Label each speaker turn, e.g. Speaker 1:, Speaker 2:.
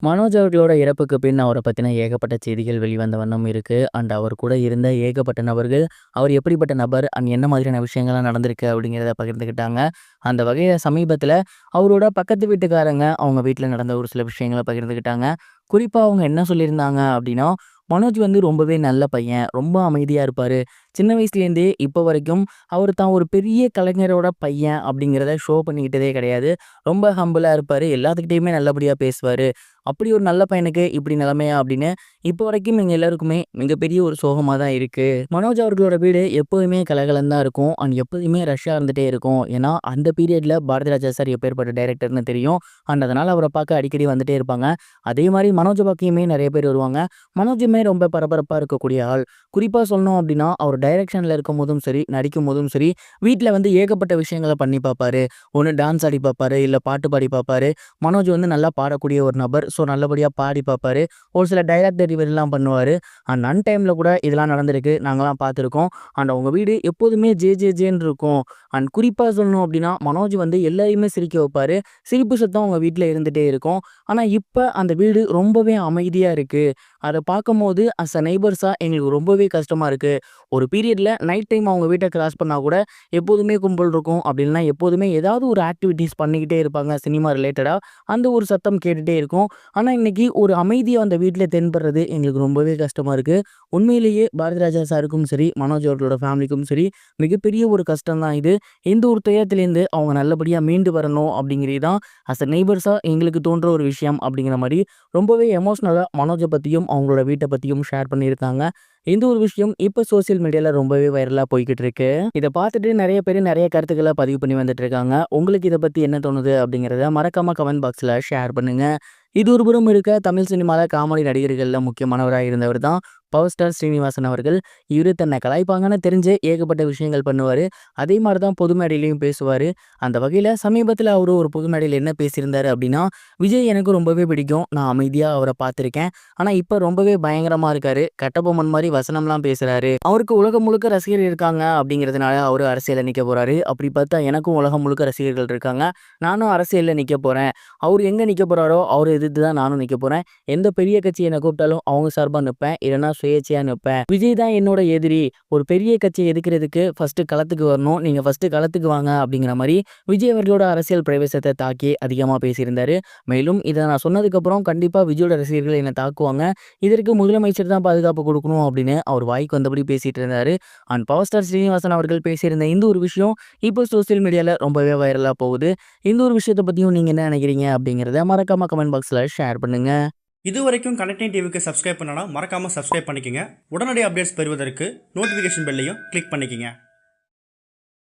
Speaker 1: மனோஜ் அவர்களோட இறப்புக்கு பின் அவர பத்தின ஏகப்பட்ட செய்திகள் வெளிவந்த வண்ணம் இருக்கு. அண்ட் அவர் கூட இருந்த ஏகப்பட்ட நபர்கள், அவர் எப்படிப்பட்ட நபர், அண்ட் என்ன மாதிரியான விஷயங்கள்லாம் நடந்திருக்கு அப்படிங்கிறத பகிர்ந்துக்கிட்டாங்க. அந்த வகையில சமீபத்தில அவரோட பக்கத்து வீட்டுக்காரங்க, அவங்க வீட்ல நடந்த ஒரு சில விஷயங்கள பகிர்ந்துக்கிட்டாங்க. குறிப்பா அவங்க என்ன சொல்லியிருந்தாங்க அப்படின்னா, மனோஜ் வந்து ரொம்பவே நல்ல பையன். ரொம்ப அமைதியா இருப்பாரு. சின்ன வயசுலேருந்தே இப்போ வரைக்கும் அவர் தான் ஒரு பெரிய கலைஞரோட பையன் அப்படிங்கிறத ஷோ பண்ணிக்கிட்டதே கிடையாது. ரொம்ப ஹம்பிளா இருப்பாரு. எல்லாத்துக்கிட்டயுமே நல்லபடியா பேசுவாரு. அப்படி ஒரு நல்ல பையனுக்கு இப்படி நிலைமையா அப்படின்னு இப்போ வரைக்கும் எங்க எல்லாருக்குமே மிகப்பெரிய ஒரு சோகமா தான் இருக்கு. மனோஜ் அவர்களோட வீடு எப்போதுமே கலகலன்னு தான் இருக்கும். அண்ட் எப்போதுமே ரஷ்ஷா இருந்துட்டே இருக்கும். ஏன்னா அந்த பீரியட்ல பாரதிராஜா சார் எப்பேற்பட்ட டைரக்டர்னு தெரியும். அண்ட் அதனால அவரை பார்க்க அடிக்கடி வந்துட்டே இருப்பாங்க. அதே மாதிரி மனோஜ் பார்க்கையுமே நிறைய பேர் வருவாங்க. மனோஜுமே ரொம்ப பரபரப்பா இருக்கக்கூடிய ஆள். குறிப்பா சொல்லணும் அப்படின்னா, அவர் டைரக்ஷன்ல இருக்கும்போதும் சரி, நடிக்கும்போதும் சரி, வீட்ல வந்து ஏகப்பட்ட விஷயங்கள பண்ணி பார்ப்பாரு. ஒண்ணு டான்ஸ் ஆடி பார்ப்பாரு, இல்ல பாட்டு பாடி பார்ப்பாரு. மனோஜ் வந்து நல்லா பாடக்கூடிய ஒரு நபர். ஸோ நல்லபடியா பாடி பார்ப்பாரு. ஒரு சில டயலாக் டெலிவரிலாம் பண்ணுவாரு. அண்ட் அன் டைம்ல கூட இதெல்லாம் நடந்திருக்கு. நாங்கலாம் பார்த்துருக்கோம். அண்ட் அவங்க வீடு எப்போதுமே ஜே ஜே ஜேன்னு இருக்கும். அண்ட் குறிப்பா சொல்லணும் அப்படின்னா, மனோஜ் வந்து எல்லாரையுமே சிரிக்க வைப்பாரு. சிரிப்பு சத்தம் அவங்க வீட்ல இருந்துட்டே இருக்கும். ஆனா இப்ப அந்த வீடு ரொம்பவே அமைதியா இருக்கு. அத பார்க்கும்போது நெய்பர்ஸா எங்களுக்கு ரொம்பவே கஷ்டமா இருக்கு. ஒரு பீரியட்ல நைட் டைம் அவங்க வீட்ட கிராஸ் பண்ணா கூட எப்போதுமே கும்பல் இருக்கும். அப்படி இல்லனா எப்போதுமே ஏதாவது ஒரு ஆக்டிவிட்டீஸ் பண்ணிக்கிட்டே இருப்பாங்க சினிமா ரிலேட்டடா. அந்த ஒரு சத்தம் கேட்டுட்டே இருக்கும். ஆனா இன்னைக்கு ஒரு அமைதியா அந்த வீட்ல தென்படுறது எங்களுக்கு ரொம்பவே கஷ்டமா இருக்கு. உண்மையிலேயே பாரதிராஜா சாருக்கும் சரி, மனோஜ் அவர்களோட ஃபேமிலிக்கும் சரி, மிகப்பெரிய ஒரு கஷ்டம் தான் இது. இந்த ஒரு துயரத்திலேருந்து அவங்க நல்லபடியா மீண்டு வரணும் அப்படிங்கிறது தான் நெய்பர்ஸா எங்களுக்கு தோன்ற ஒரு விஷயம் அப்படிங்கிற மாரி ரொம்பவே எமோஷனலா மனோஜ பத்தியும், அவங்களோட வீட்ட பத்தியும் ஷேர் பண்ணியிருக்காங்க. இந்த ஒரு விஷயம் இப்ப சோசியல் மீடியால ரொம்பவே வைரலா போய்க்கிட்டு இருக்கு. இத பார்த்துட்டு நெறைய பேரு நெறைய கருத்துக்கள பதிவு பண்ணி வந்துட்டு இருக்காங்க. உங்களுக்கு இத பத்தி என்ன தோணுது அப்படிங்கிறத மறக்காம கமெண்ட் பாக்ஸ்ல ஷேர் பண்ணுங்க. இது ஒரு புறம் இருக்க, தமிழ் சினிமால காமெடி நடிகர்கள்ல முக்கியமானவரா இருந்தவர் தான் பவர் ஸ்டார் ஸ்ரீனிவாசன் அவர்கள். இவரு தன்னை கலாய்ப்பாங்கன்னு தெரிஞ்சே ஏகப்பட்ட விஷயங்கள் பண்ணுவாரு. அதே மாரி தான் பொது மேடையிலயும் பேசுவாரு. அந்த வகையில சமீபத்தில அவரு ஒரு பொது மேடையில என்ன பேசியிருந்தாரு அப்படின்னா, "விஜய் எனக்கு ரொம்பவே பிடிக்கும். நான் அமைதியா அவர பார்த்துருக்கேன். ஆனா இப்ப ரொம்பவே பயங்கரமா இருக்காரு. கட்டபொம்மன் மாரி வசனம்லாம் பேசுறாரு. அவருக்கு உலகம் முழுக்க ரசிகர் இருக்காங்க அப்படிங்கிறதுனால அவரு அரசியல்ல நிக்க போறாரு. அப்படி பார்த்தா எனக்கும் உலகம் முழுக்க ரசிகர்கள் இருக்காங்க. நானும் அரசியல்ல நிக்க போறேன். அவரு எங்க நிக்க போறாரோ அவர எதிர்த்து தான் நானும் நிக்க போறேன். எந்த பெரிய கட்சி என்ன கூப்பிட்டாலும் அவங்க சார்பா நிப்பேன். இல்லன்னா சுயேட்சையா நிப்பேன். விஜய் தான் என்னோட எதிரி. ஒரு பெரிய கட்சியை எதிர்க்கிறதுக்கு ஃபர்ஸ்ட் களத்துக்கு வரணும். நீங்க ஃபர்ஸ்ட் களத்துக்கு வாங்க" அப்படிங்கிற மாரி விஜய் அவர்களோட அரசியல் பிரவேசத்தை தாக்கி அதிகமா பேசியிருந்தாரு. மேலும் இத நான் சொன்னதுக்கப்புறம் கண்டிப்பா விஜயோட ரசிகர்கள் என்ன தாக்குவாங்க. இதற்கு முதலமைச்சர் தான் பாதுகாப்பு குடுக்கணும் அப்படின்னு அவர் வாய்க்கு வந்தபடி பேசிட்டு இருந்தாரு. அண்ட் பவர் ஸ்டார் ஸ்ரீனிவாசன் அவர்கள் பேசியிருந்த இந்த ஒரு விஷயம் இப்போ சோசியல் மீடியால ரொம்பவே வைரலா போகுது. இந்த ஒரு விஷயத்த பத்தியும் நீங்க என்ன நினைக்கிறீங்க அப்படிங்கிறத மறக்காம கமெண்ட் பாக்ஸ்ல ஷேர் பண்ணுங்க.
Speaker 2: இதுவரைக்கும் கனெக்டிங் டிவிக்கு சப்ஸ்கிரைப் பண்ணனா மறக்காமல் சப்ஸ்கிரைப் பண்ணிக்கங்க. உடனடி அப்டேட்ஸ் பெறுவதற்கு நோட்டிஃபிகேஷன் பெல்லையும் கிளிக் பண்ணிக்கங்க.